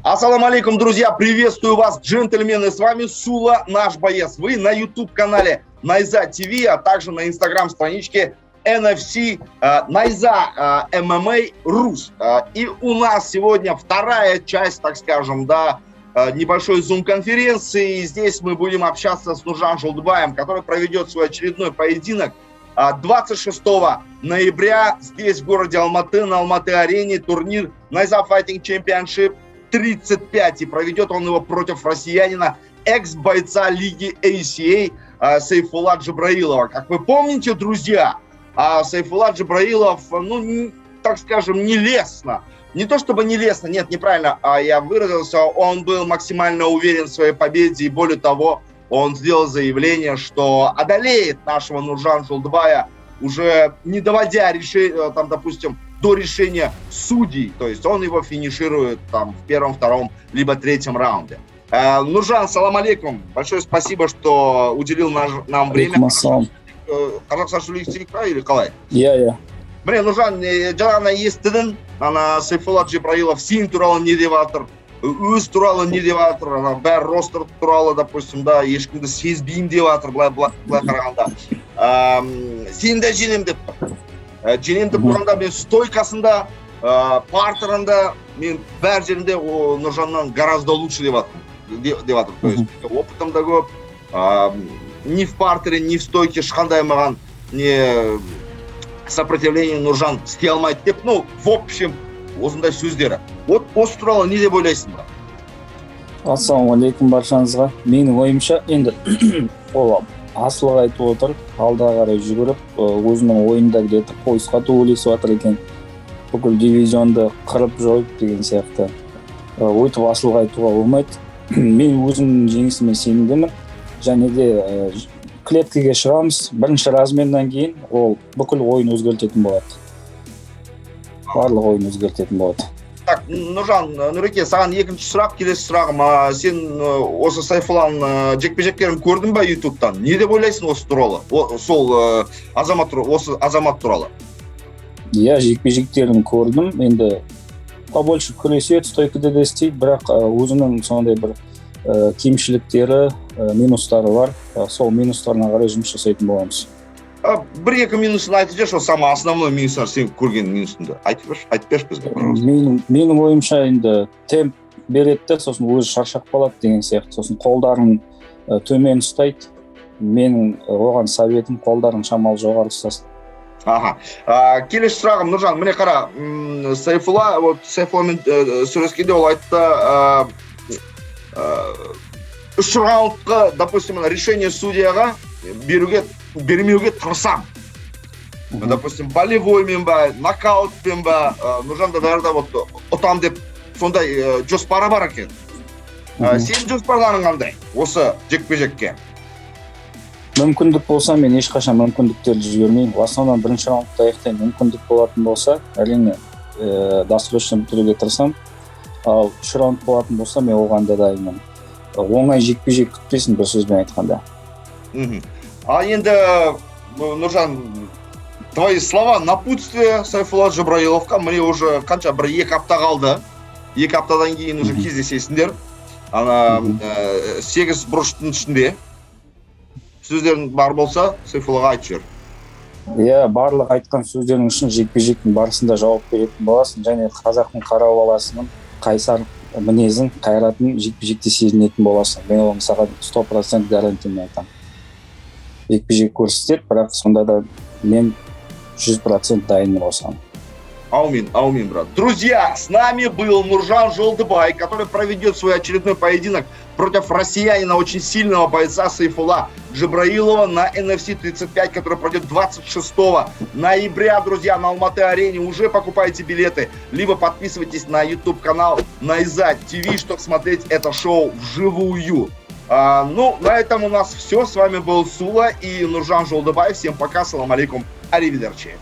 Ассаламу алейкум, друзья, приветствую вас, джентльмены, с вами Сула, наш боец. Вы на YouTube-канале Найза ТВ, а также на Instagram-страничке NFC Найза ММА Рус. И у нас сегодня вторая часть, так скажем, небольшой зум-конференции. И здесь мы будем общаться с Нуржан Жолдыбаем, который проведет свой очередной поединок 26 ноября здесь, в городе Алматы, на Алматы-арене, турнир Найза Fighting Championship 35, и проведет он его против россиянина, экс-бойца лиги ACA Сайфулла Джабраилова. Как вы помните, друзья, Сайфулла Джабраилов, так скажем, нелестно. Не то чтобы нелестно, нет, неправильно я выразился, он был максимально уверен в своей победе, и более того, он сделал заявление, что одолеет нашего Нуржан Жолдыбая, уже не доводя решение, допустим, до решения судей, то есть он его финиширует в первом, втором, либо третьем раунде. Нуржан, салам алейкум, большое спасибо, что уделил нам время. Қазақша сөйлейсек или қалай? Иә. Міне, Нуржан, жаңа естідің, Сайфулла Джабраилов сен туралы не деп жатыр, өз туралы не деп жатыр, бәрі ростер туралы, допустим, ешкімді сезбеймін деп жатыр, былай қарағанда. Сен де женем деп тұр. Женем деп тұрғанда мен стойкасында, партерында, мен бәр жерінде Нуржаннан гораздо лучше деп жатыр. То есть опытым да көп, ни в партере, ни в стойке ешқандай маған не сопротивление Нуржан істей алмайды деп, в общем, осындай сөздері. Вот осы туралы не деп ойлайсың ба? Ассаламу алейкум баршаңызға. Менің ойымша, енді ол асылық айтып отыр, алға қарай жүгіріп, өзінің ойында где-то поисқа төбелесіп жатыр екен, бүкіл дивизионды қырып жойып деген сияқты. Өйтіп асылық айтуға болмайды. Мен өзімнің жеңісіме сенімдімін. Және де клеткаға шығамыз, бірінші разменнен кейін ол бүкіл ойын өзгертетін болады. Барлық ойын өзгертетін болады. Так, Нуржан, Нұреке, саған екінші сұрақ, келесі сұрағым. Сен осы Сайфулланың жекпе-жектерін көрдің ба ютубтан? Не деп ойлайсың осы туралы? Сол азамат туралы? Иә, жекпе-жектерін көрдім. Енді побольше күреседі, стойкада да істейді, бірақ өзінің сондай бір кемшіліктері, минустары бар. Сол минустарына қарай жұмыс жасайтын боламыз. Бір-екі минусын айтып жеш, ол самый основной минустар сен көрген минусыңды айтып берші бізге. Менің ойымша енді темп береді, сосын өзі шаршап қалады деген сияқты. Сосын қолдарын төмен ұстайды. Менің оған советім қолдарын шамалы жоғары ұстасын. Келесі сұрағым, Нуржан, міне қара, Сайфулламен сөйлескенде ол айтты, 3 раундқа, допустим, решение судьяға бермеуге тырысам. Допустим, болевоймен ба, нокаутпен ба, Нуржан да ұтам деп сондай жоспары бар екен. Сен жоспарларың қандай осы жекпе-жекке? Мүмкіндік болса, мен ешқашан мүмкіндіктерді жібермеймін. В основном бірінші раундта аяқтайын. Мүмкіндік болатын болса, әрине досрочно бітіруге тырысам. Ал 3 раунд болатын болса, мен оған да дайынмын. Оңай жекпе-жек күтпесін, бір сөзбен айтқанда. Енді, Нуржан, твои слова напутствие Сайфулла Джабраиловқа, мне уже қанша, бір 2 апта қалды. 2 аптадан кейін уже кездесесіңдер. 8 бұрыштың ішінде. Сөздерің бар болса, Сайфуллаға айтып жер. Иә, барлық айтқан сөздерің үшін жекпе-жектің барысында жауап беретін боласың, және қазақтың қара баласының қайсар мінезін, қайратын жекпе-жекте сезінетін боласың. Мен оны саған 100% гарантиямен айтамын. Жекпе-жек көрсетеді, бірақ сонда да мен 100% дайынмын осыған. Аумин, брат. Друзья, с нами был Нуржан Жолдыбай, который проведет свой очередной поединок против россиянина, очень сильного бойца Сайфулла Джабраилова на NFC 35, который пройдет 26 ноября, друзья, на Алматы-арене. Уже покупайте билеты, либо подписывайтесь на YouTube-канал Найза ТВ, чтобы смотреть это шоу вживую. На этом у нас все. С вами был Сула и Нуржан Жолдыбай. Всем пока, салам алейкум, аривидерчи.